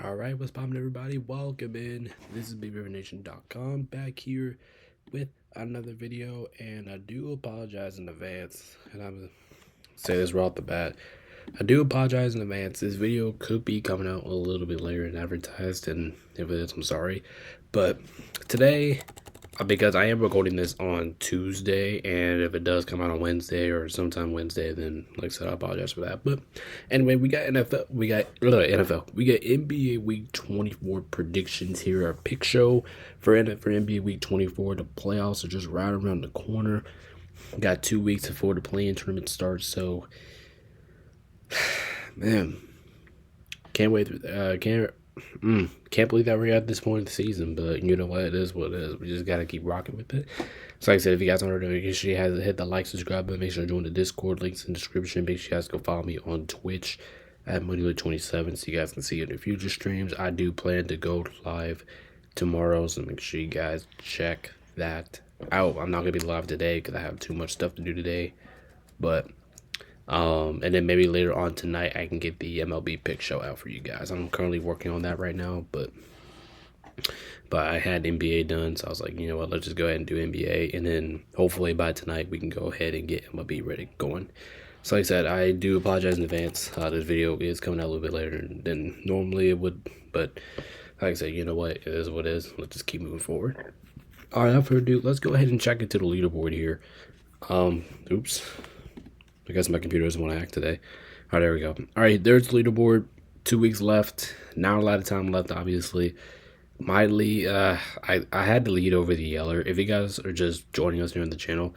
All right, what's poppin', everybody? Welcome in. This is BigRiverNation.com back here with another video, and I do apologize in advance. And I'm gonna say this right off the bat. I do apologize in advance. This video could be coming out a little bit later than advertised, and if it is, I'm sorry. But today, because I am recording this on Tuesday, and if it does come out on Wednesday or sometime Wednesday, then like I said, I apologize for that. But anyway, we got NFL, we got NBA Week 24 predictions here. Our pick show for NBA Week 24. The playoffs are just right around the corner. Got 2 weeks before the play-in tournament starts, so man, can't wait. Can't believe that we're at this point in the season, but you know what? It is what it is. We just gotta keep rocking with it. So like I said, if you guys aren't already, make sure you hit the like, subscribe button. Make sure to join the Discord. Links in the description. Make sure you guys go follow me on Twitch at Moneyly27 so you guys can see it in future streams. I do plan to go live tomorrow, so make sure you guys check that out. I'm not gonna be live today because I have too much stuff to do today, but and then maybe later on tonight I can get the MLB pick show out for you guys. I'm currently working on that right now, but I had NBA done, so I was like, you know what, let's just go ahead and do NBA, and then hopefully by tonight we can go ahead and get MLB ready going. So like I said, I do apologize in advance. This video is coming out a little bit later than normally it would, but like I said, you know what, it is what it is. Let's just keep moving forward. All right, without further ado, let's go ahead and check into the leaderboard here. Oops. I guess my computer doesn't want to act today. All right, there we go. All right, there's the leaderboard. 2 weeks left. Not a lot of time left, obviously. My lead, I had to lead over the Yeller. If you guys are just joining us here on the channel,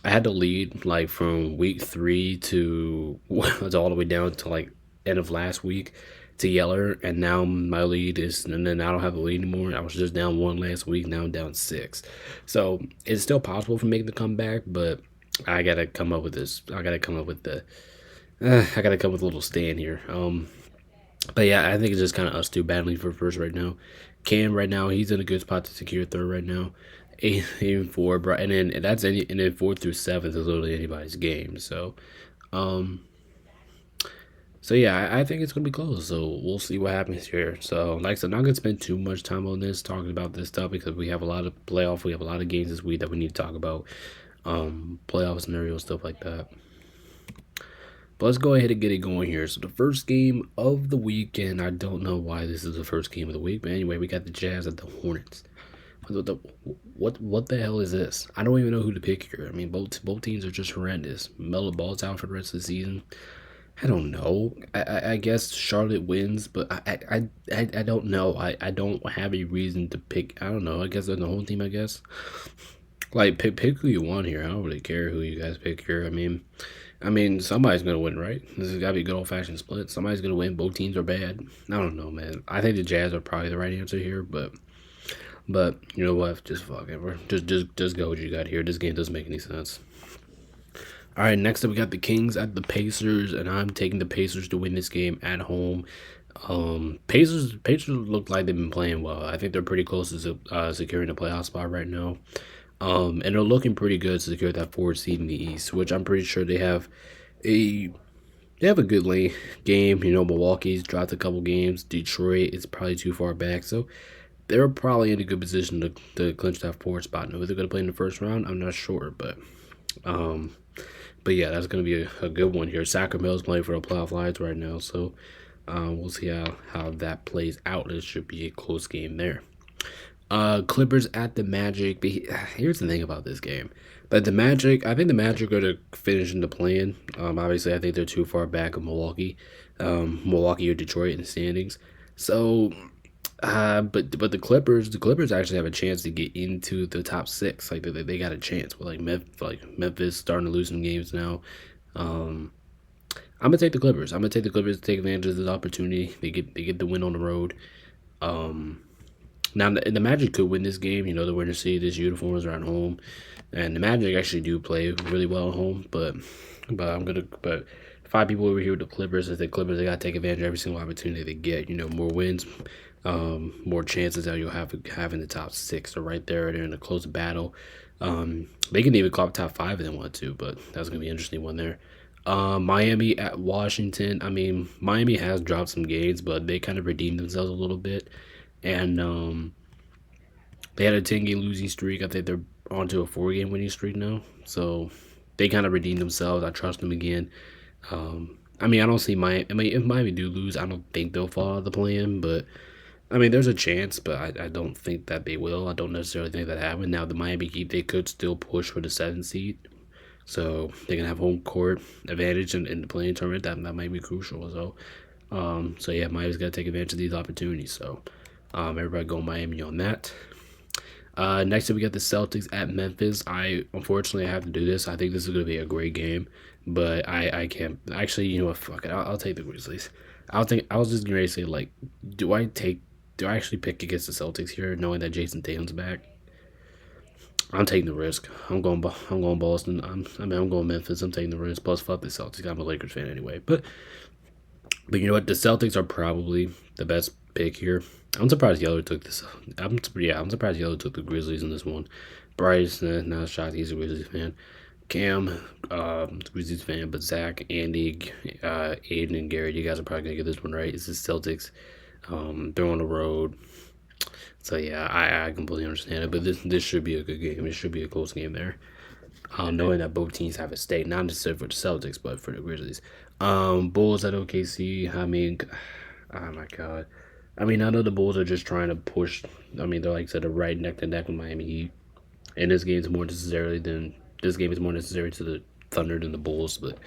I had to lead like from week 3 to all the way down to like end of last week to Yeller, and now my lead is, and then I don't have the lead anymore. I was just down 1 last week. Now I'm down 6. So it's still possible for making the comeback, but I gotta come up with this. I gotta come up with a little stand here. But yeah, I think it's just kind of us two battling for first right now. Cam right now, he's in a good spot to secure third right now. 8 and 4, bro, and then 4 through 7 is literally anybody's game. So, yeah, I think it's gonna be close. So we'll see what happens here. So like I said, I'm not gonna spend too much time on this talking about this stuff because we have a lot of playoff. We have a lot of games this week that we need to talk about. Playoff scenarios, stuff like that. But let's go ahead and get it going here. So the first game of the week, and I don't know why this is the first game of the week, but anyway, we got the Jazz at the Hornets. What the hell is this? I don't even know who to pick here. I mean, both teams are just horrendous. Melo Ball's out for the rest of the season. I don't know. I guess Charlotte wins, but I don't know. I don't have a reason to pick. I don't know. I guess they're the whole team, I guess. Like, pick who you want here. I don't really care who you guys pick here. I mean, somebody's gonna win, right? This has gotta be a good old-fashioned split. Somebody's gonna win. Both teams are bad. I don't know, man. I think the Jazz are probably the right answer here, but you know what? Just fuck it. Just go what you got here. This game doesn't make any sense. All right, next up we got the Kings at the Pacers, and I'm taking the Pacers to win this game at home. Pacers look like they've been playing well. I think they're pretty close to securing a playoff spot right now. And they're looking pretty good to secure that 4th seed in the East, which I'm pretty sure they have a good late game. You know, Milwaukee's dropped a couple games. Detroit is probably too far back, so they're probably in a good position to clinch that 4th spot. Now, if they're going to play in the first round, I'm not sure, but yeah, that's going to be a good one here. Sacramento's playing for the playoff lives right now, so we'll see how that plays out. It should be a close game there. Clippers at the Magic. But here's the thing about this game. But the Magic, I think the Magic are to finish in the play-in. Obviously, I think they're too far back of Milwaukee or Detroit in the standings. So, but the Clippers actually have a chance to get into the top 6. Like they got a chance with like Memphis starting to lose some games now. I'm gonna take the Clippers. I'm gonna take the Clippers to take advantage of this opportunity. They get the win on the road. Now, the Magic could win this game. You know, the winner seed, his uniforms are at home, and the Magic actually do play really well at home. But 5 people over here with the Clippers. As the Clippers, they gotta take advantage of every single opportunity they get. You know, more wins, more chances that you'll have in the top 6. So right there, they're in a close battle. They can even call top 5 if they want to, but that's gonna be an interesting one there. Miami at Washington. I mean, Miami has dropped some games, but they kind of redeemed themselves a little bit, and they had a 10 game losing streak. I think they're onto a 4 game winning streak now. So they kind of redeemed themselves. I trust them again. I mean, I don't see Miami. I mean, if Miami do lose, I don't think they'll fall out of the plan. But I mean, there's a chance, but I don't think that they will. I don't necessarily think that happen. Now, the Miami Heat, they could still push for the 7th seed. So they can have home court advantage in the playing tournament. That might be crucial. So yeah, Miami's got to take advantage of these opportunities. So everybody go Miami on that. Next up, we got the Celtics at Memphis. I unfortunately have to do this. I think this is going to be a great game, but I can't. Actually, you know what? Fuck it. I'll take the Grizzlies. I was just ready to say, like, do I actually pick against the Celtics here, knowing that Jason Tatum's back? I'm taking the risk. I'm going Boston. I'm going Memphis. I'm taking the risk. Plus, fuck the Celtics. I'm a Lakers fan anyway. But you know what? The Celtics are probably the best pick here. I'm surprised Yeller took this. I'm surprised Yeller took the Grizzlies in this one. Bryce, not shocked. He's a Grizzlies fan. Cam, Grizzlies fan, but Zach, Andy, Aiden, and Gary, you guys are probably gonna get this one right. It's the Celtics. They're on the road. So yeah, I completely understand it, but this should be a good game. It should be a close game there. Knowing that both teams have a stake, not necessarily for the Celtics, but for the Grizzlies. Bulls at OKC. I mean, oh my god. I mean, I know the Bulls are just trying to push. I mean, they're like I said, they're right neck to neck with Miami Heat, and this game is more necessary to the Thunder than the Bulls. But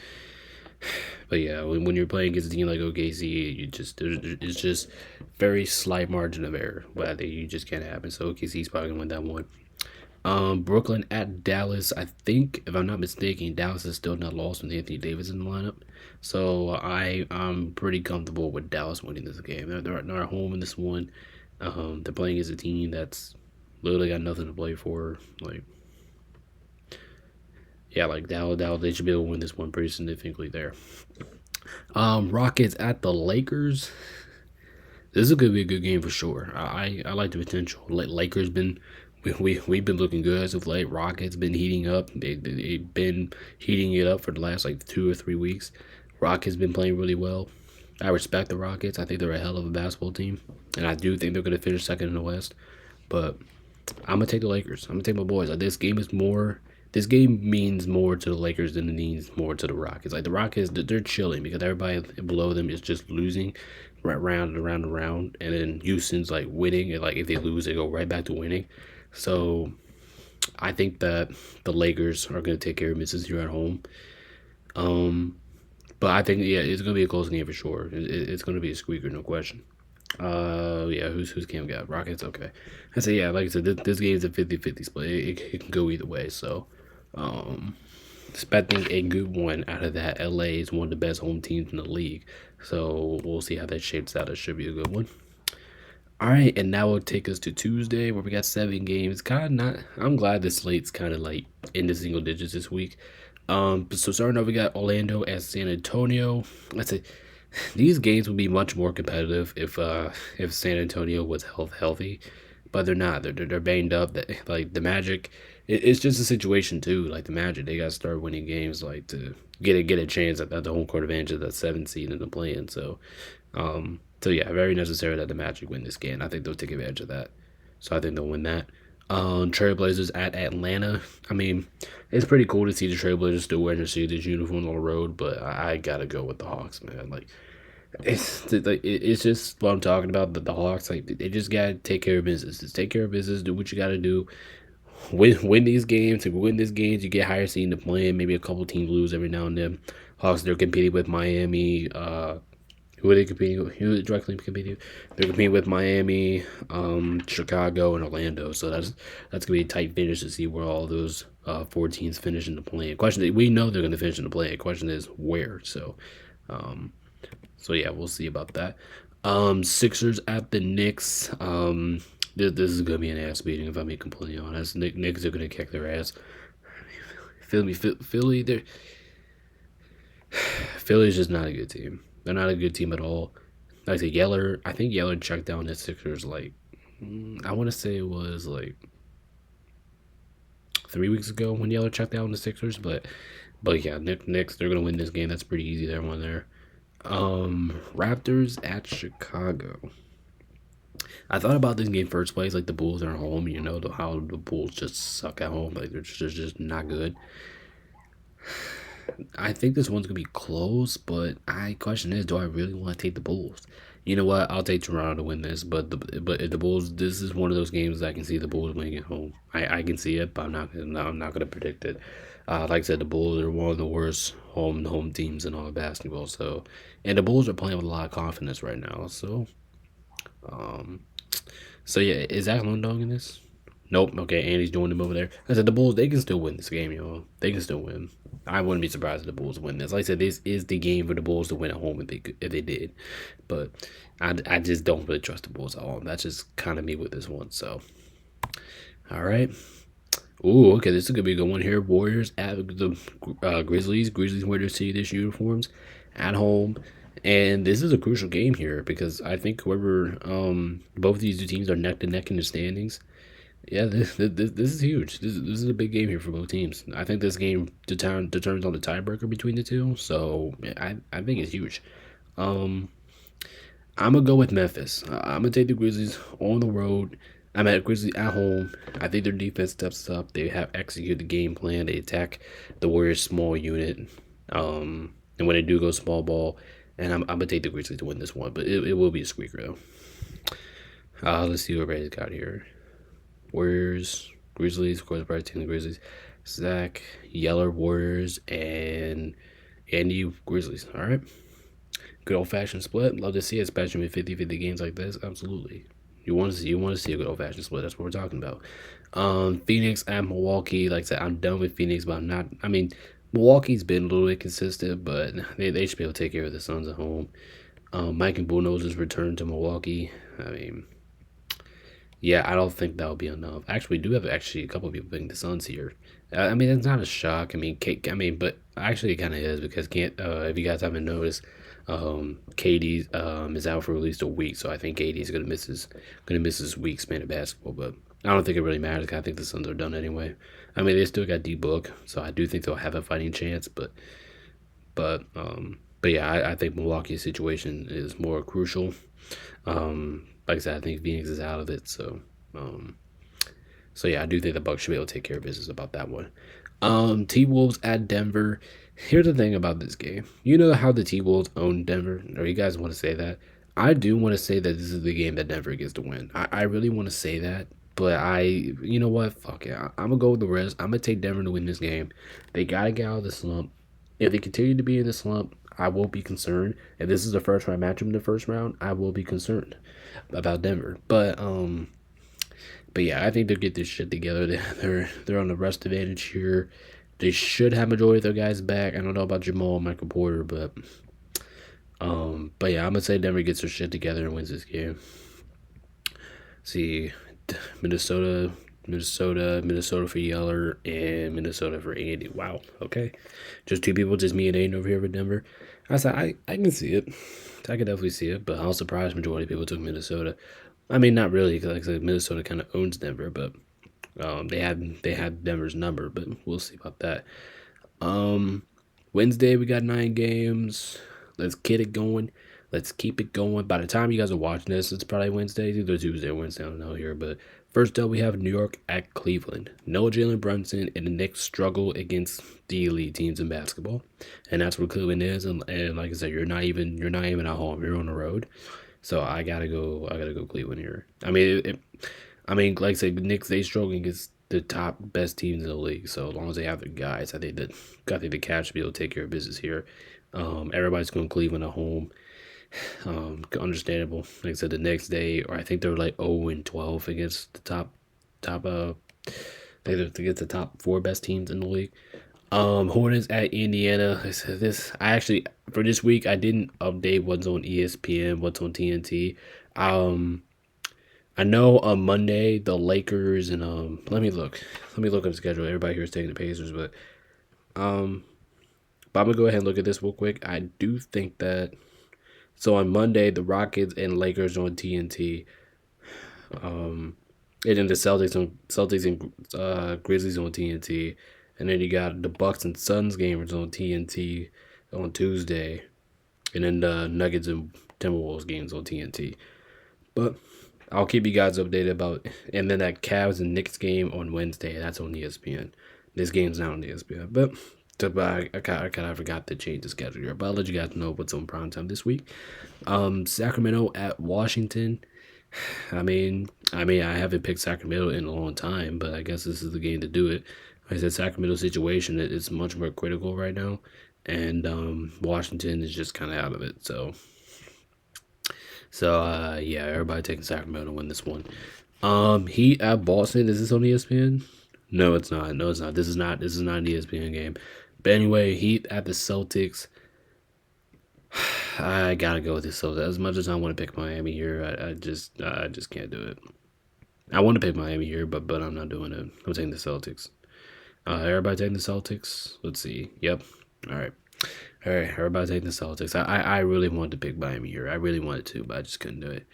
yeah, when you're playing against a team like OKC, it's just very slight margin of error. But I think you just can't happen. So OKC's probably gonna win that one. Brooklyn at Dallas. I think, if I'm not mistaken, Dallas is still not lost with Anthony Davis in the lineup. So I'm pretty comfortable with Dallas winning this game. They're at home in this one. They're playing as a team that's literally got nothing to play for. Like, yeah, like Dallas, they should be able to win this one pretty significantly there. Rockets at the Lakers. This is gonna be a good game for sure. I like the potential. Lakers been we've been looking good as of late. Rockets been heating up. They've been heating it up for the last like 2 or 3 weeks. Rockets been playing really well. I respect the Rockets. I think they're a hell of a basketball team, and I do think they're gonna finish second in the West. But I'm gonna take the Lakers. I'm gonna take my boys. This game is more. This game means more to the Lakers than it means more to the Rockets. Like the Rockets, they're chilling because everybody below them is just losing, right round and round and round, and then Houston's like winning. And like if they lose, they go right back to winning. So I think that the Lakers are going to take care of business here at home. But I think, yeah, it's going to be a close game for sure. It's going to be a squeaker, no question. Yeah, who's Cam got? Rockets, okay. I say, yeah, like I said, this game is a 50-50 split. It can go either way. So, expecting a good one out of that. LA is one of the best home teams in the league. So, we'll see how that shapes out. It should be a good one. All right, and now will take us to Tuesday where we got 7 games. Kind of not. I'm glad the slate's kind of like in the single digits this week. So starting off, we got Orlando at San Antonio. Let's say these games would be much more competitive if San Antonio was healthy, but they're not. They're banged up. Like the Magic, it's just a situation too. Like the Magic, they got to start winning games like to get a chance at the home court advantage of that 7th seed in the play-in. So yeah, very necessary that the Magic win this game. I think they'll take advantage of that. So I think they'll win that. Trailblazers at Atlanta. I mean, it's pretty cool to see the Trailblazers still wearing their Celtics uniform on the road, but I gotta go with the Hawks, man. Like, it's just what I'm talking about. The Hawks, like, they just gotta take care of business. Just take care of business. Do what you gotta do. Win these games. If you win these games, you get higher seed in the play. Maybe a couple teams lose every now and then. Hawks, they're competing with Miami. Who are they competing with? Who are they directly competing with? They're competing with Miami, Chicago, and Orlando. So that's gonna be a tight finish to see where all those 4 teams finish in the play. Question, we know they're gonna finish in the play. Question is where. So yeah, we'll see about that. Sixers at the Knicks. This is gonna be an ass beating if I'm being completely honest. Knicks are gonna kick their ass. Philly's just not a good team. They're not a good team at all. Like I said, I think Yeller checked down his Sixers like, I want to say it was like 3 weeks ago when Yeller checked down the Sixers, but But yeah, Knicks, they're gonna win this game. That's pretty easy. There, one there. Raptors at Chicago. I thought about this game first place. Like the Bulls are home. You know how the Bulls just suck at home. Like they're just not good. I think this one's gonna be close, but I question is, do I really want to take the Bulls? You know what? I'll take Toronto to win this, but if the Bulls, this is one of those games that I can see the Bulls winning at home. I can see it, but I'm not gonna predict it. Like I said, the Bulls are one of the worst home teams in all of basketball. So, and the Bulls are playing with a lot of confidence right now. Um, so yeah, is Zach Lundog in this? Nope. Okay, Andy's joining him over there. I said the Bulls, they can still win this game, y'all. They can still win. I wouldn't be surprised if the Bulls win this. Like I said, this is the game for the Bulls to win at home if they did. But I just don't really trust the Bulls at all. That's just kind of me with this one. So, all right. Ooh, okay, this is gonna be a good one here. Warriors at the Grizzlies. Grizzlies wear their city dish uniforms at home, and this is a crucial game here because I think whoever both these two teams are neck to neck in the standings. Yeah, this is huge. This is a big game here for both teams. I think this game determines on the tiebreaker between the two. So I think it's huge. Um, I'm gonna go with Memphis. I'm gonna take the Grizzlies on the road. I'm at Grizzlies at home. I think their defense steps up. They have executed the game plan. They attack the Warriors' small unit. And when they do go small ball, and I'm gonna take the Grizzlies to win this one, but it will be a squeaker though. Let's see what Ray's got here. Warriors, Grizzlies, of course, probably taking the Grizzlies. Zach, Yeller, Warriors, and Andy, Grizzlies. All right. Good old fashioned split. Love to see it, especially with 50-50 games like this. Absolutely. You want to see a good old fashioned split. That's what we're talking about. Phoenix at Milwaukee. Like I said, I'm done with Phoenix, but I'm not. I mean, Milwaukee's been a little bit consistent, but they should be able to take care of the Suns at home. Mike and Budenholzer's return to Milwaukee. I mean, yeah, I don't think that'll be enough. Actually, we do have actually a couple of people picking the Suns here. I mean, it's not a shock. But actually, it kind of is because can't. If you guys haven't noticed, KD is out for at least a week, so I think KD's gonna miss his week span of basketball. But I don't think it really matters. 'Cause I think the Suns are done anyway. I mean, they still got D Book, so I do think they'll have a fighting chance. But yeah, I think Milwaukee's situation is more crucial. Like I said, I think Phoenix is out of it, um, so yeah, I do think the Bucks should be able to take care of business about that one. T Wolves at Denver. Here's the thing about this game. You know how the T Wolves own Denver, or you guys want to say that? I do want to say that this is the game that Denver gets to win. I really want to say that, but you know what? Fuck it. I'm gonna go with the rest. I'm gonna take Denver to win this game. They gotta get out of the slump. If they continue to be in the slump, I won't be concerned. If this is a first round matchup in the first round, I will be concerned about Denver. But yeah, I think they'll get this shit together. They're on the rest advantage here. They should have majority of their guys back. I don't know about Jamal and Michael Porter, but yeah, I'm gonna say Denver gets their shit together and wins this game. See, Minnesota, Minnesota for Yeller, and Minnesota for Andy. Wow. Okay, just two people, just me and Aiden over here with Denver. I said I can see it. I can definitely see it, but I was surprised majority of people took Minnesota. I mean, not really, because like I said, Minnesota kind of owns Denver, but they had Denver's number, but we'll see about that. Um, Wednesday we got 9 games. Let's get it going. Let's keep it going. By the time you guys are watching this, it's probably Wednesday, it's either Tuesday or Wednesday. I don't know here, but first up we have New York at Cleveland. No Jalen Brunson, and the Knicks struggle against the elite teams in basketball, and that's what Cleveland is. And like I said, you're not even at home. You're on the road. So I gotta go Cleveland here. I mean, like I said, Knicks, they struggle against the top best teams in the league. So as long as they have their guys, I think the Cavs should be able to take care of business here. Everybody's going Cleveland at home. Understandable. Like I said, the next day, or I think they were like 0-12 against the top they against the top 4 best teams in the league. Hornets at Indiana. I said this. I actually for this week I didn't update what's on ESPN, what's on TNT. I know on Monday the Lakers and let me look. Let me look at the schedule. Everybody here is taking the Pacers, um but I'm gonna go ahead and look at this real quick. I do think that so on Monday the Rockets and Lakers on TNT. And then the Celtics and Grizzlies on TNT, And then you got the Bucks and Suns games on TNT on Tuesday, and then the Nuggets and Timberwolves games on TNT. But I'll keep you guys updated about, and then that Cavs and Knicks game on Wednesday. That's on ESPN. This game's not on ESPN, but I kind of forgot to change the schedule here. But I'll let you guys know what's on primetime this week. Sacramento at Washington. I mean, I haven't picked Sacramento in a long time, but I guess this is the game to do it. Like I said, Sacramento situation is much more critical right now, and Washington is just kind of out of it. So yeah, everybody taking Sacramento to win this one. Heat at Boston. Is this on ESPN? No, it's not. No, it's not. This is not an ESPN game. But anyway, Heat at the Celtics. I gotta go with the Celtics. As much as I want to pick Miami here, I just can't do it. I want to pick Miami here, but I'm not doing it. I'm taking the Celtics. Everybody taking the Celtics. Let's see. Yep. All right. Everybody taking the Celtics. I really wanted to pick Miami here. I really wanted to, but I just couldn't do it.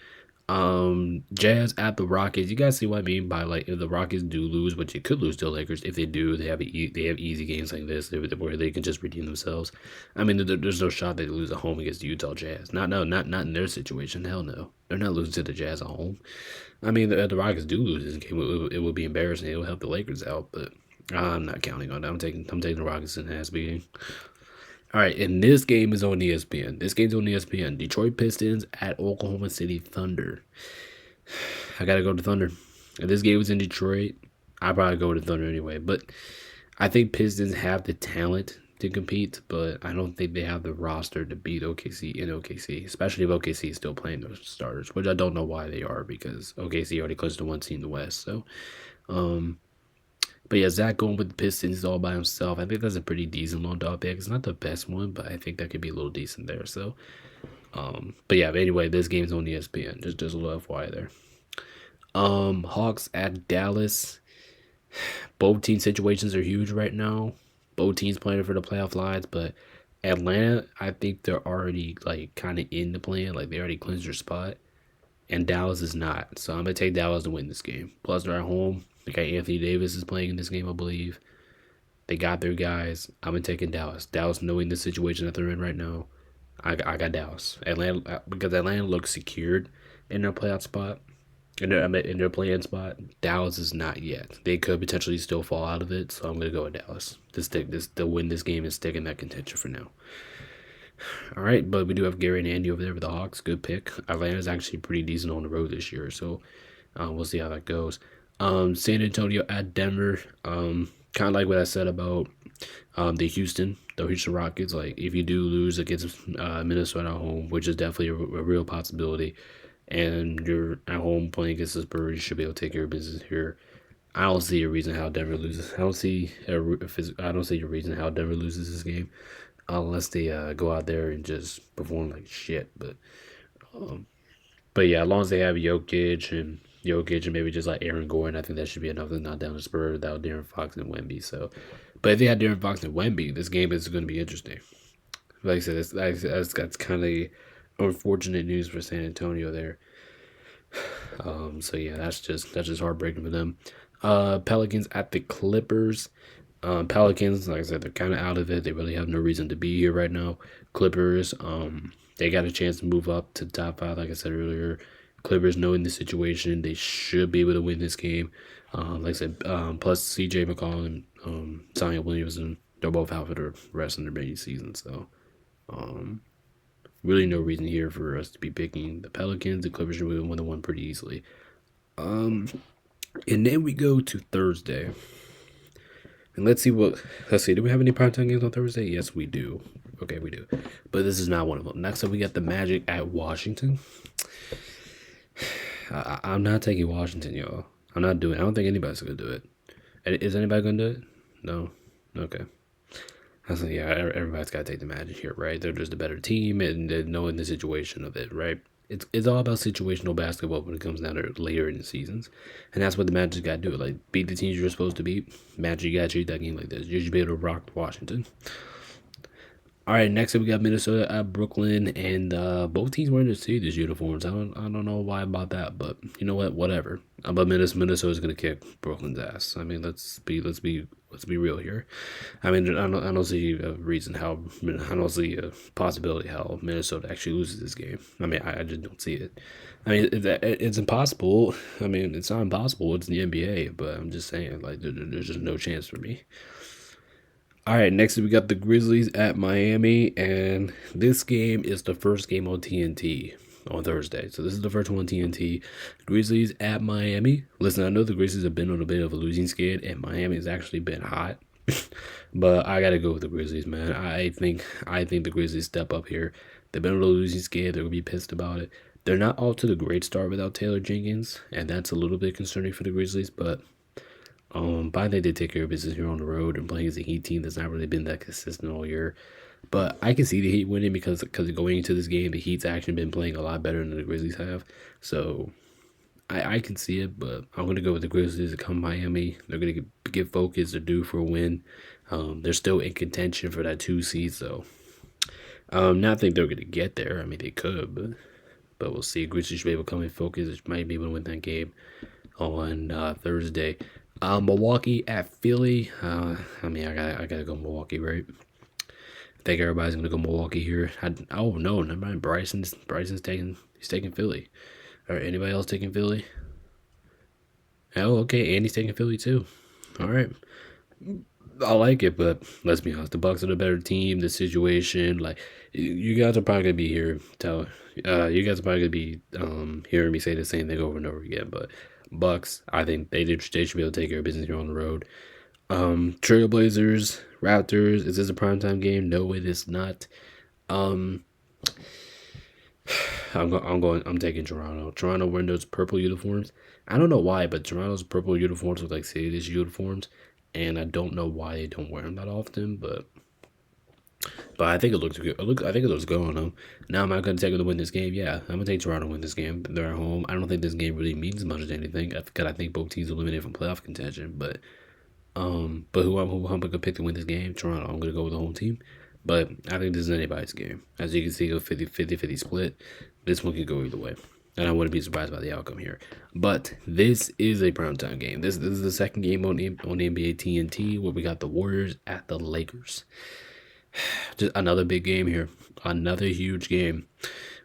Jazz at the Rockets. You guys see what I mean by, like, if the Rockets do lose, which they could lose to the Lakers. If they do, they have easy games like this where they can just redeem themselves. I mean, there's no shot they lose at home against the Utah Jazz. Not in their situation. Hell no, they're not losing to the Jazz at home. I mean, the Rockets do lose this game, it would be embarrassing. It will help the Lakers out, but I'm not counting on that. I'm taking the Rockets in the ass beating. All right, and this game is on ESPN. This game's on ESPN. Detroit Pistons at Oklahoma City Thunder. I gotta go to Thunder. If this game was in Detroit, I'd probably go to Thunder anyway. But I think Pistons have the talent to compete, but I don't think they have the roster to beat OKC in OKC, especially if OKC is still playing those starters, which I don't know why they are, because OKC already close to one team in the West. So, but yeah, Zach going with the Pistons all by himself. I think that's a pretty decent long dog pick. It's not the best one, but I think that could be a little decent there. So, but yeah, but anyway, this game's on ESPN. Just a little FYI there. Hawks at Dallas. Both team situations are huge right now. Both teams playing for the playoff lines, but Atlanta, I think they're already, like, kind of in the plan. Like, they already clinched their spot, and Dallas is not. So I'm gonna take Dallas to win this game. Plus, they're at home. They got Anthony Davis is playing in this game, I believe. They got their guys. I'm taking Dallas. Dallas, knowing the situation that they're in right now, I got Dallas. Atlanta, because Atlanta looks secured in their playoff spot, in their playing spot. Dallas is not yet. They could potentially still fall out of it, so I'm gonna go with Dallas to win this game and stick in that contention for now. All right, but we do have Gary and Andy over there with the Hawks. Good pick. Atlanta's actually pretty decent on the road this year, so we'll see how that goes. San Antonio at Denver. Kind of like what I said about the Houston Rockets. Like, if you do lose against Minnesota at home, which is definitely a real possibility, and you're at home playing against the Spurs, you should be able to take care of business here. I don't see a reason how Denver loses. I don't see a reason how Denver loses this game, unless they go out there and just perform like shit. But yeah, as long as they have Jokic and maybe just like Aaron Gordon, I think that should be enough to knock down the Spurs without De'Aaron Fox and Wemby. So, but if they had De'Aaron Fox and Wemby, this game is going to be interesting. Like I said, that's kind of unfortunate news for San Antonio there. So yeah, that's just heartbreaking for them. Pelicans at the Clippers. Pelicans, like I said, they're kind of out of it. They really have no reason to be here right now. Clippers, they got a chance to move up to the top 5, like I said earlier. Clippers, knowing the situation, they should be able to win this game. Like I said, plus CJ McCollum and Zion Williamson, they're both out for the rest of their main season. So, really no reason here for us to be picking the Pelicans. The Clippers should win the one pretty easily. And then we go to Thursday. And let's see, do we have any primetime games on Thursday? Yes, we do. Okay, we do. But this is not one of them. Next up, we got the Magic at Washington. I'm not taking Washington, y'all. I'm not doing it. I don't think anybody's going to do it. Is anybody going to do it? No? Okay. I was like, yeah, everybody's got to take the Magic here, right? They're just a better team, and they're knowing the situation of it, right? It's all about situational basketball when it comes down to later in the seasons. And that's what the Magic got to do. Like, beat the teams you're supposed to beat. Magic, you got to treat that game like this. You should be able to rock Washington. All right, next up we got Minnesota at Brooklyn, and both teams wearing the Steelers uniforms. I don't know why about that, but you know what? Whatever. But Minnesota's gonna kick Brooklyn's ass. I mean, let's be Let's be real here. I mean, I don't see a reason how I don't see a possibility how Minnesota actually loses this game. I mean, I just don't see it. I mean, it's impossible. I mean, it's not impossible. It's the NBA, but I'm just saying, like, there's just no chance for me. All right, next we got the Grizzlies at Miami, and this game is the first game on TNT on Thursday. So this is the first one on TNT. Grizzlies at Miami. Listen, I know the Grizzlies have been on a bit of a losing skid, and Miami has actually been hot. But I gotta go with the Grizzlies, man. I think the Grizzlies step up here. They've been on a losing skid. They're gonna be pissed about it. They're not off to the great start without Taylor Jenkins, and that's a little bit concerning for the Grizzlies, but I think they take care of business here on the road and playing as a Heat team that's not really been that consistent all year. But I can see the Heat winning because going into this game, the Heat's actually been playing a lot better than the Grizzlies have. So I can see it, but I'm going to go with the Grizzlies to come Miami. They're going to get focused. They're due for a win. They're still in contention for that 2 seed, so not think they're going to get there. I mean, they could, but we'll see. Grizzlies should be able to come in focus. Might be able to win that game on Thursday. Milwaukee at Philly. I mean, I gotta go Milwaukee, right? I think everybody's gonna go Milwaukee here. Oh no, never mind. Bryson's taking Philly. All right, anybody else taking Philly? Oh, okay, Andy's taking Philly too. All right, I like it, but let's be honest, the Bucks are the better team. The situation, like, you guys are probably gonna be here. You guys are probably gonna be hearing me say the same thing over and over again. But Bucks, I think they should be able to take care of business here on the road. Trailblazers, Raptors. Is this a primetime game? No, it is not. Um, I'm taking Toronto. Toronto wearing those purple uniforms. I don't know why, but Toronto's purple uniforms look like City's uniforms, and I don't know why they don't wear them that often. But I think it looks good. I think it looks good on them. Now, am I going to take them to win this game? Yeah, I'm going to take Toronto to win this game. They're at home. I don't think this game really means much as anything. I think both teams are eliminated from playoff contention. But who I'm going to pick to win this game? Toronto. I'm going to go with the home team. But I think this is anybody's game. As you can see, a 50-50 split. This one could go either way. And I wouldn't be surprised by the outcome here. But this is a primetime game. This is the second game on NBA TNT where we got the Warriors at the Lakers. Just another big game here. Another huge game.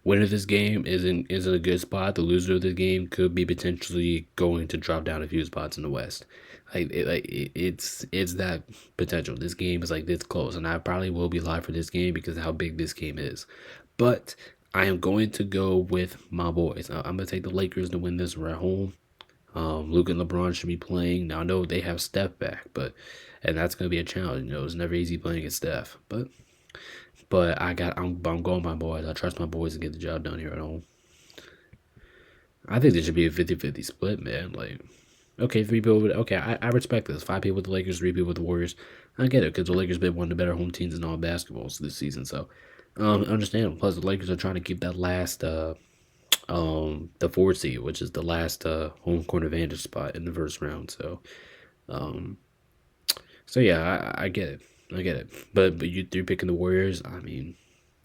Winner of this game is in a good spot. The loser of this game could be potentially going to drop down a few spots in the West. It's that potential. This game is like this close, and I probably will be live for this game because of how big this game is. But I am going to go with my boys. I'm going to take the Lakers to win this. We're at home. Luke and LeBron should be playing. Now, I know they have Steph back, and that's going to be a challenge. You know, it's never easy playing against Steph. But I'm going with my boys. I trust my boys to get the job done here at home. I think there should be a 50-50 split, man. Like, okay, 3 people okay, I respect this. 5 people with the Lakers, 3 people with the Warriors. I get it, because the Lakers been one of the better home teams in all basketball this season, so understandable. Plus, the Lakers are trying to keep that last, the 4th seed, which is the last home court advantage spot in the first round. So yeah, I get it. But you're picking the Warriors. I mean,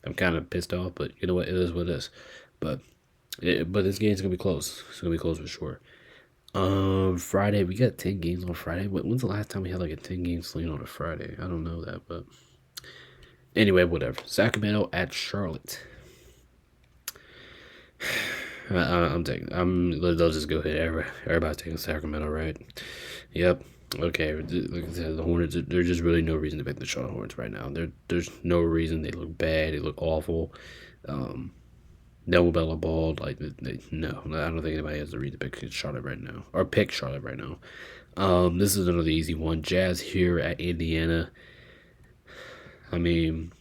I'm kind of pissed off, but you know what? It is what it is. But this game's gonna be close. It's gonna be close for sure. Friday, we got 10 games on Friday. When's the last time we had like a 10-game slate on a Friday? I don't know that, but anyway, whatever. Sacramento at Charlotte. They'll just go ahead. Everybody's taking Sacramento, right? Yep. Okay. Like I said, the Hornets, there's just really no reason to pick the Charlotte Hornets right now. There's no reason. They look bad. They look awful. No Bella Ball. Like, no. I don't think anybody has the reason to pick Charlotte right now. Or pick Charlotte right now. This is another easy one. Jazz here at Indiana. I mean,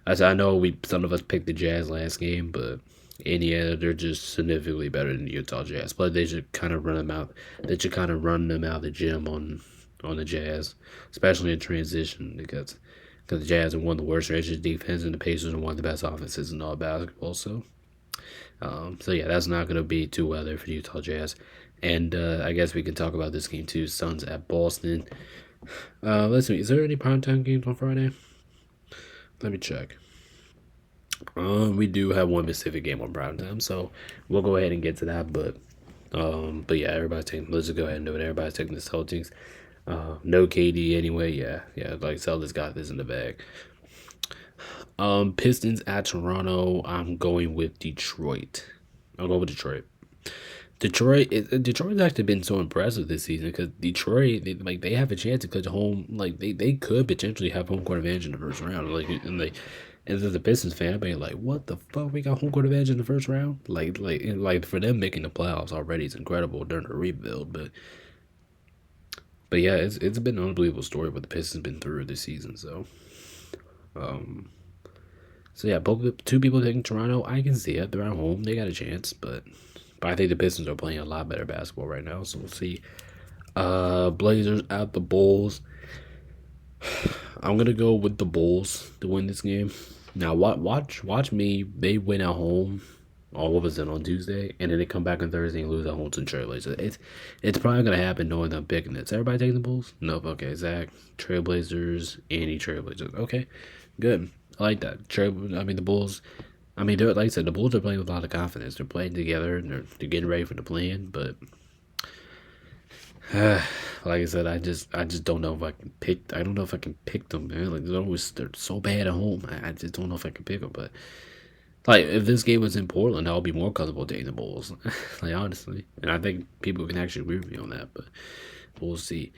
I know some of us picked the Jazz last game, but Indiana, they're just significantly better than the Utah Jazz. But they should kind of run them out. They should kind of run them out of the gym on the Jazz, especially in transition, because the Jazz are one of the worst ranges defense, and the Pacers are one of the best offenses in all basketball. So yeah, that's not going to be too well there for the Utah Jazz. And I guess we can talk about this game too. Suns at Boston. Let's see. Is there any primetime games on Friday? Let me check. We do have one Pacific game on primetime, so we'll go ahead and get to that. But yeah, let's just go ahead and do it. Everybody's taking the Celtics. No KD anyway. Yeah, yeah. Like Celtics got this in the bag. Pistons at Toronto. I'm going with Detroit. I'll go with Detroit. Detroit's actually been so impressive this season because Detroit, they have a chance to catch home. Like they could potentially have home court advantage in the first round. Like and as a Pistons fan, I'd be like, what the fuck? We got home court advantage in the first round? Like for them making the playoffs already is incredible during the rebuild. But yeah, it's been an unbelievable story what the Pistons been through this season. Um, so yeah, both two people taking Toronto. I can see it. They're at home. They got a chance, but I think the Pistons are playing a lot better basketball right now. So we'll see. Blazers at the Bulls. I'm gonna go with the Bulls to win this game. Now watch me. They win at home. All of us in on Tuesday, and then they come back on Thursday and lose at home to the Trailblazers. It's probably gonna happen knowing I'm picking it. Is everybody taking the Bulls? Nope. Okay, Zach, Trailblazers, Andy, Trailblazers. Okay, good. I like that. I mean the Bulls. I mean, they're like I said, the Bulls are playing with a lot of confidence. They're playing together and they're getting ready for the plan. But like I said, I just don't know if I can pick. I don't know if I can pick them, man. Like they're so bad at home. I just don't know if I can pick them. But like if this game was in Portland, I would be more comfortable taking the Bulls. Like honestly, and I think people can actually agree with me on that. But we'll see.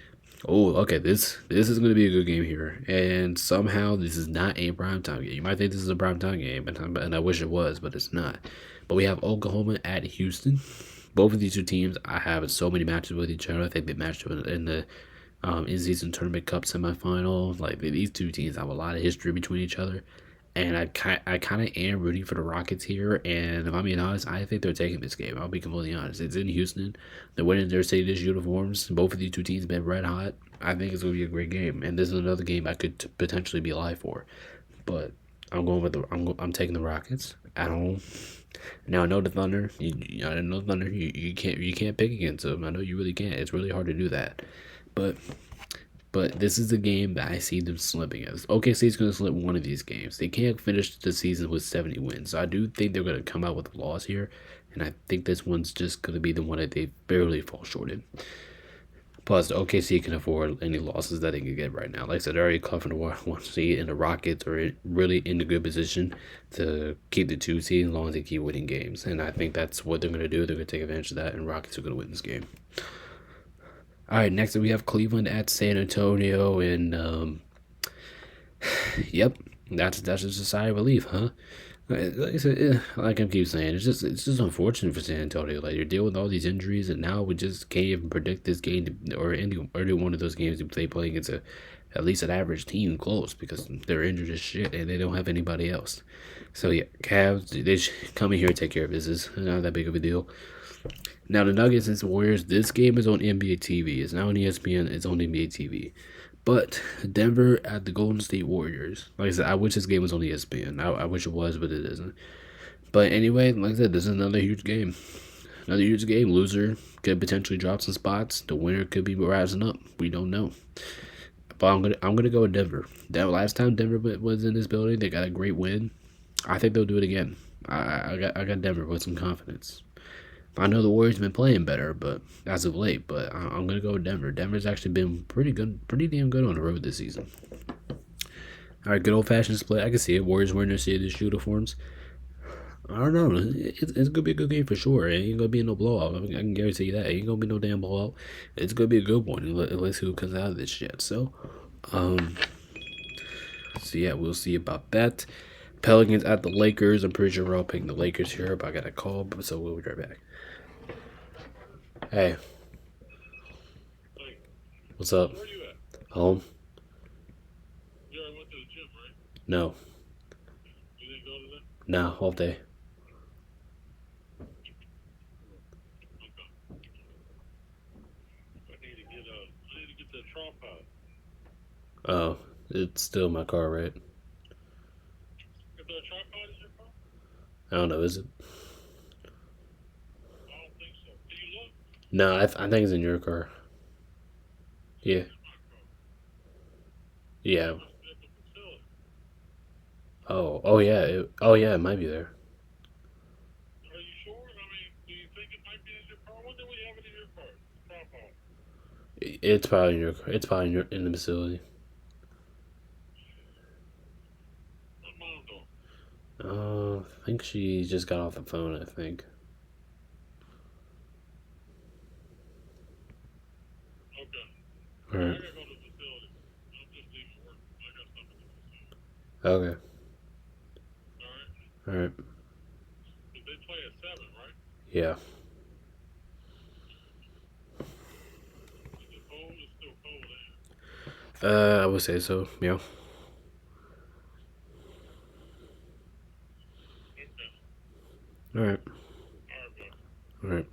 Oh, okay. This is going to be a good game here, and somehow this is not a primetime game. You might think this is a primetime game, and I wish it was, but it's not. But we have Oklahoma at Houston. Both of these two teams, I have so many matches with each other. I think they matched up in the in-season tournament cup semifinal. Like these two teams have a lot of history between each other, and I kind of am rooting for the Rockets here. And if I'm being honest, I think they're taking this game. I'll be completely honest. It's in Houston. They're wearing their Sadish uniforms. Both of these two teams been red hot. I think it's gonna be a great game, and this is another game I could potentially be live for. But I'm taking the Rockets at home. Now I know the Thunder. I know the Thunder. You can't pick against them. I know you really can't. It's really hard to do that. But but this is the game that I see them slipping as. OKC is going to slip one of these games. They can't finish the season with 70 wins. So I do think they're going to come out with a loss here. And I think this one's just going to be the one that they barely fall short in. Plus, the OKC can afford any losses that they can get right now. Like I said, they're already covering the 1 seed, and the Rockets are really in a good position to keep the 2 seed as long as they keep winning games. And I think that's what they're going to do. They're going to take advantage of that, and Rockets are going to win this game. All right, next we have Cleveland at San Antonio, and yep, that's just a sigh of relief, huh? Like I said, like I keep saying, it's just unfortunate for San Antonio. Like you're dealing with all these injuries, and now we just can't even predict this game or any one of those games if they play against at least an average team close because they're injured as shit and they don't have anybody else. So yeah, Cavs they come in here and take care of business. Not that big of a deal. Now the Nuggets and the Warriors. This game is on NBA TV. It's not on ESPN. It's on NBA TV. But Denver at the Golden State Warriors. Like I said, I wish this game was on ESPN. I wish it was, but it isn't. But anyway, like I said, this is another huge game. Another huge game. Loser could potentially drop some spots. The winner could be rising up. We don't know. But I'm gonna go with Denver. That last time Denver was in this building, they got a great win. I think they'll do it again. I got Denver with some confidence. I know the Warriors have been playing better, but as of late, but I'm gonna go with Denver. Denver's actually been pretty good, pretty damn good on the road this season. All right, good old fashioned split. I can see it. Warriors wearing their Sadish uniforms. I don't know. It's gonna be a good game for sure. It ain't gonna be no blowout. I can guarantee you that. It ain't gonna be no damn blowout. It's gonna be a good one. Let's see who comes out of this shit. Um, so yeah, we'll see about that. Pelicans at the Lakers. I'm pretty sure we're all picking the Lakers here, but I got a call, so we'll be right back. Hey, what's up? Where you at? Home? You already went to the gym, right? No, You didn't go to that? nah, all day. Okay. I need to get that tripod. Oh, it's still in my car, right? If that tripod is your car? I don't know. Is it? I don't think so. Can you look? No, I think it's in your car. Yeah, It's in my car. yeah. It must be at the facility. Oh yeah. It might be there. Are you sure? I mean, do you think it might be in your car? When did we have it in your car? Tripod. in the facility. What mom doing? I think she just got off the phone. I think. Okay. All All right, right. I gotta go to the facility. I'm just leaving work. I got stuff at the facility. Okay. All right. All right. But they play at 7, right? Yeah. Is it cold? It's still cold there. I would say so. Yeah. Okay. All right. All right, bud. All right.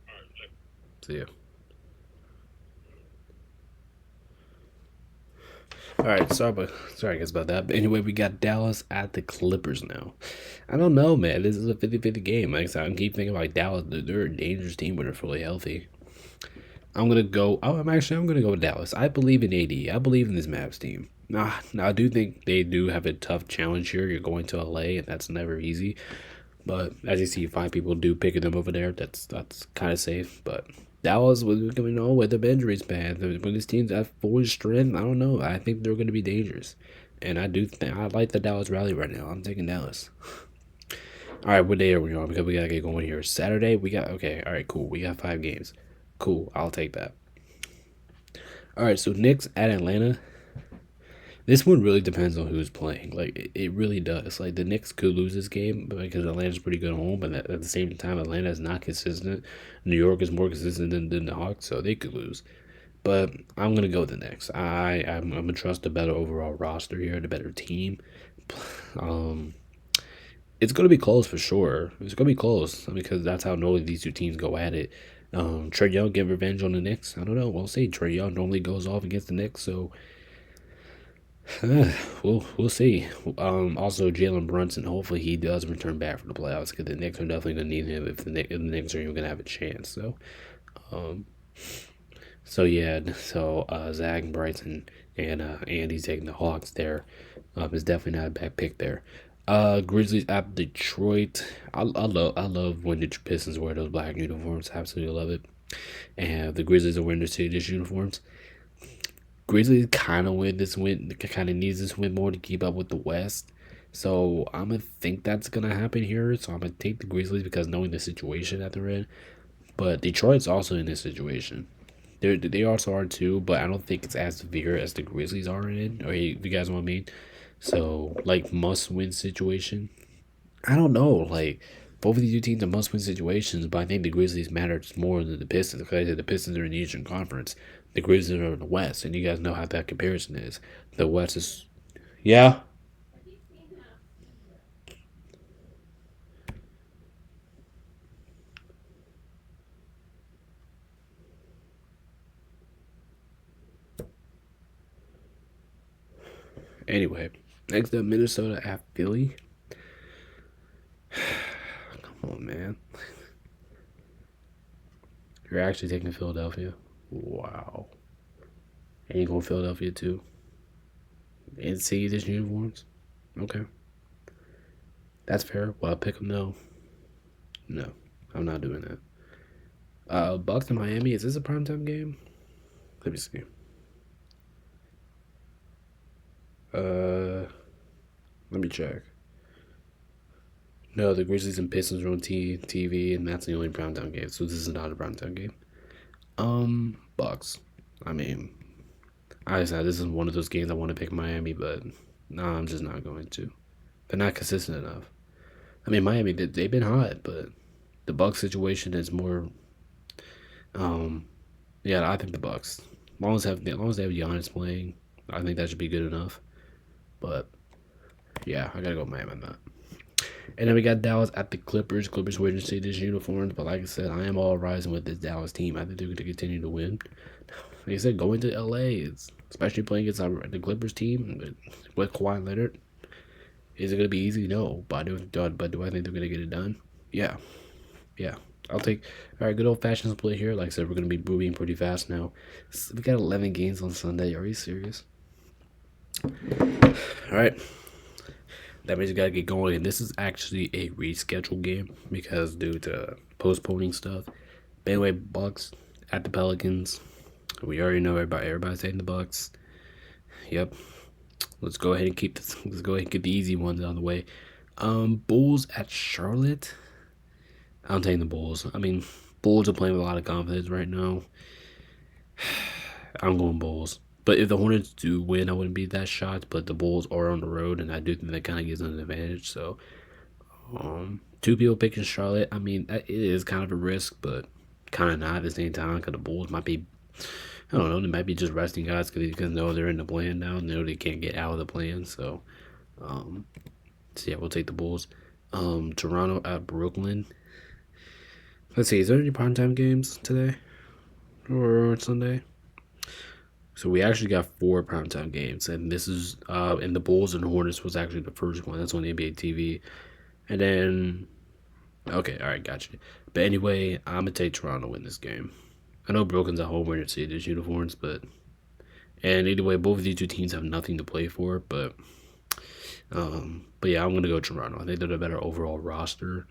All right, later. See ya. All right. Sorry, guys, about that. But anyway, we got Dallas at the Clippers now. I don't know, man. This is a 50-50 game. Like I said, I keep thinking like Dallas. They're a dangerous team when they're fully healthy. I'm gonna go. Oh, I'm gonna go with Dallas. I believe in AD. I believe in this Mavs team. Nah, I do think they do have a tough challenge here. You're going to LA, and that's never easy. But as you see, 5 people do pick them over there. That's kind of safe. But Dallas, with with the injuries, man, when this team's at full strength, I don't know. I think they're going to be dangerous, and I do think I like the Dallas rally right now. I'm taking Dallas. All right, what day are we on? Because we gotta get going here. Saturday, we got okay. All right, cool. We got 5 games. Cool. I'll take that. All right, so Knicks at Atlanta. This one really depends on who's playing. Like it really does. Like the Knicks could lose this game because Atlanta's pretty good at home, but at the same time, Atlanta is not consistent. New York is more consistent than the Hawks, so they could lose. But I'm gonna go with the Knicks. I'm gonna trust the better overall roster here, the better team. Um, it's gonna be close for sure. It's gonna be close because that's how normally these two teams go at it. Trey Young get revenge on the Knicks. I don't know. We'll see. Trey Young normally goes off against the Knicks, so we'll see. Also Jalen Brunson. Hopefully he does return back for the playoffs because the Knicks are definitely gonna need him if the Knicks are even gonna have a chance. Um, so Zach and Bryson and Andy's taking the Hawks there. Is definitely not a bad pick there. Grizzlies at Detroit. I love when the Pistons wear those black uniforms. Absolutely love it. And the Grizzlies are wearing their City uniforms. Grizzlies kind of needs this win more to keep up with the West. So I'm gonna think that's gonna happen here. So I'm gonna take the Grizzlies because knowing the situation that they're in. But Detroit's also in this situation. They also are too, but I don't think it's as severe as the Grizzlies are in. Or you guys know what I mean? So like must win situation. I don't know. Like both of these two teams are must win situations, but I think the Grizzlies matters more than the Pistons because I said the Pistons are in the Eastern Conference. The Grizzlies are in the West, and you guys know how that comparison is. The West is yeah. Anyway, next up Minnesota at Philly. Come on, man. You're actually taking Philadelphia. Wow. And you going Philadelphia too? And see these uniforms? Okay, that's fair. Well, I pick them. No, no, I'm not doing that. Bucks in Miami. Is this a primetime game? Let me see. Uh, Let me check. No, the Grizzlies and Pistons are on TV, and that's the only primetime game. So this is not a primetime game. Bucks. I mean, I said this is one of those games I want to pick Miami, but no, I'm just not going to. They're not consistent enough. I mean, Miami they've been hot, but the Bucks situation is more. Um, yeah, I think the Bucks. As long as they have Giannis playing, I think that should be good enough. But yeah, I gotta go Miami on that. And then we got Dallas at the Clippers. Clippers waiting to see this uniforms, but like I said, I am all rising with this Dallas team. I think they're going to continue to win. Like I said, going to LA, especially playing against the Clippers team with Kawhi Leonard, is it going to be easy? No, but do I think they're going to get it done? Yeah, yeah. I'll take all right. Good old fashioned split here. Like I said, we're going to be moving pretty fast now. We got 11 games on Sunday. Are you serious? All right. That means you gotta get going. And this is actually a rescheduled game because due to postponing stuff. But anyway, Bucks at the Pelicans. We already know everybody's taking the Bucks. Yep. Let's go ahead and let's go ahead and get the easy ones out of the way. Bulls at Charlotte. I'm taking the Bulls. I mean, Bulls are playing with a lot of confidence right now. I'm going Bulls. But if the Hornets do win, I wouldn't be that shocked. But the Bulls are on the road, and I do think that kind of gives them an advantage. So, two people picking Charlotte. I mean, it is kind of a risk, but kind of not at the same time because the Bulls might be, I don't know, they might be just resting guys because they know they're in the plan now. They know they can't get out of the plan. So yeah, we'll take the Bulls. Toronto at Brooklyn. Let's see, is there any primetime games today or Sunday? So we actually got 4 primetime games, and this is and the Bulls and Hornets was actually the first one. That's on NBA TV, and then okay, all right, gotcha. But anyway, I'm gonna take Toronto in this game. I know Brooklyn's at home wearing Cedars uniforms, and either way, both of these two teams have nothing to play for. But yeah, I'm gonna go Toronto. I think they're the better overall roster.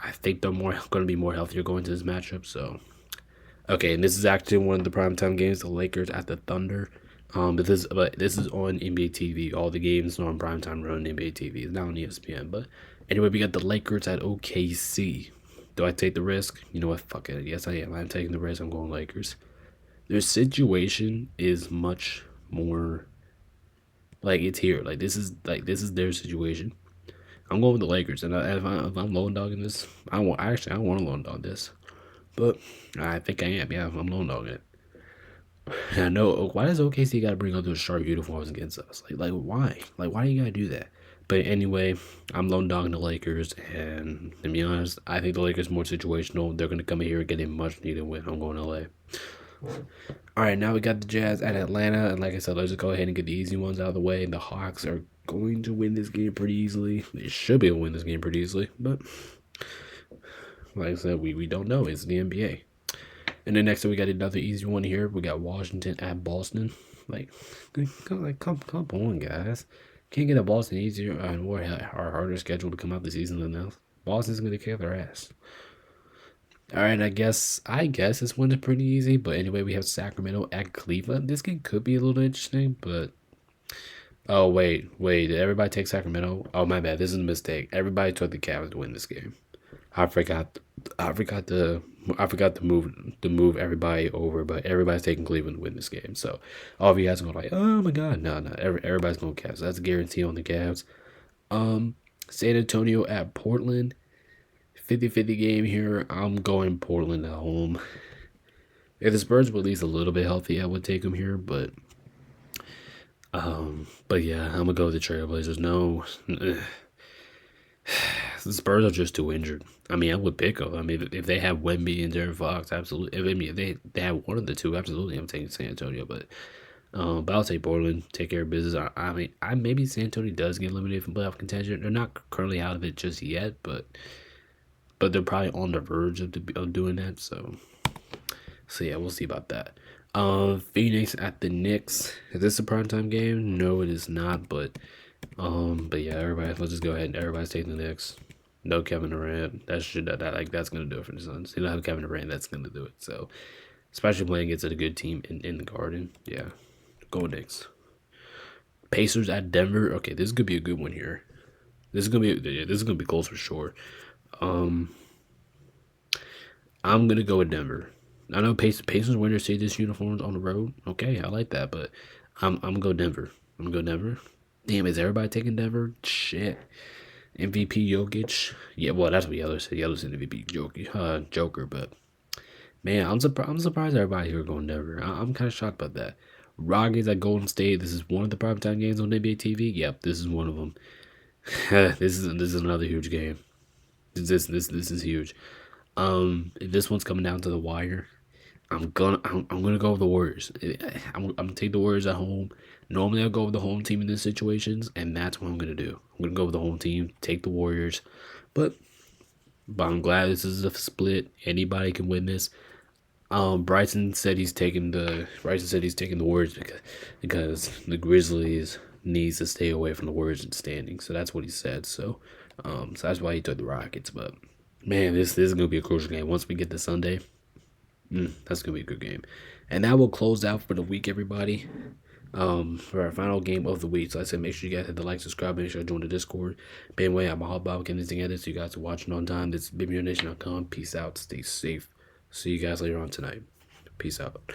I think they're going to be more healthier going to this matchup. So, okay, and this is actually one of the primetime games. The Lakers at the Thunder. But this is on NBA TV. All the games are on primetime run on NBA TV. It's not on ESPN. But anyway, we got the Lakers at OKC. Do I take the risk? You know what? Fuck it. Yes, I am. I'm taking the risk. I'm going Lakers. Their situation is much more like it's here. Like this is their situation. I'm going with the Lakers, and if I'm lone dogging this, I don't want to lone dog this, but I think I am. Yeah, I'm lone dogging it. And I know why does OKC got to bring out those sharp uniforms against us? Like why? Like why do you gotta do that? But anyway, I'm lone dogging the Lakers, and to be honest, I think the Lakers more situational. They're gonna come in here and get a much needed win. I'm going LA. All right, now we got the Jazz at Atlanta, and like I said, let's just go ahead and get the easy ones out of the way. The Hawks are going to win this game pretty easily. They should be able to win this game pretty easily, but like I said, we don't know. It's the NBA. And then next up, we got another easy one here. We got Washington at Boston. Come on, guys. Can't get a Boston easier or harder schedule to come out the season than this. Boston's going to kick their ass. All right, I guess this one is pretty easy. But anyway, we have Sacramento at Cleveland. This game could be a little interesting, but oh wait, did everybody take Sacramento? Oh my bad, this is a mistake. Everybody took the Cavs to win this game. I forgot to move everybody over, but everybody's taking Cleveland to win this game. So all of you guys are going like, oh my god, no, everybody's going Cavs. So that's a guarantee on the Cavs. San Antonio at Portland. 50-50 game here. I'm going Portland at home. If the Spurs were at least a little bit healthy, I would take them here, but yeah, I'm gonna go with the Trailblazers. No, the Spurs are just too injured. I mean, I would pick them. I mean, if they have Wemby and De'Aaron Fox, absolutely. If they have one of the two, absolutely, I'm taking San Antonio. But I'll take Portland. Take care of business. I mean, maybe San Antonio does get eliminated from playoff contention. They're not currently out of it just yet, but they're probably on the verge of doing that. So yeah, we'll see about that. Phoenix at the Knicks. Is this a primetime game? No, it is not. But yeah, everybody. Let's just go ahead and everybody's taking the Knicks. No Kevin Durant. That's gonna do it for the Suns. They don't have Kevin Durant. That's gonna do it. So, especially playing against a good team in the Garden. Yeah, go Knicks. Pacers at Denver. Okay, this is gonna be a good one here. This is gonna be close for sure. I'm gonna go with Denver. I know Pacers wear their Cedars uniforms on the road. Okay, I like that, but I'm gonna go Denver. Damn, is everybody taking Denver? Shit. MVP Jokic. Yeah, well, that's what Yellow said. Yellow said MVP Joker, but man, I'm surprised everybody here going Denver. I'm kind of shocked about that. Rockets at Golden State. This is one of the primetime games on NBA TV. Yep, this is one of them. This is another huge game. This is huge. If this one's coming down to the wire, I'm gonna go with the Warriors. I'm gonna take the Warriors at home. Normally I'll go with the home team in these situations, and that's what I'm gonna do. I'm gonna go with the home team, take the Warriors, but I'm glad this is a split. Anybody can win this. Bryson said he's taking the Warriors because the Grizzlies needs to stay away from the Warriors in standing. So that's what he said. So that's why he took the Rockets. But man, this is gonna be a crucial game once we get to Sunday. That's gonna be a good game, and that will close out for the week, everybody. For our final game of the week. So I said, make sure you guys hit the like, subscribe, make sure to join the Discord. But anyway, I'm a hot Bob getting this together, so you guys are watching on time. This is BigMealNation.com. Peace out. Stay safe. See you guys later on tonight. Peace out.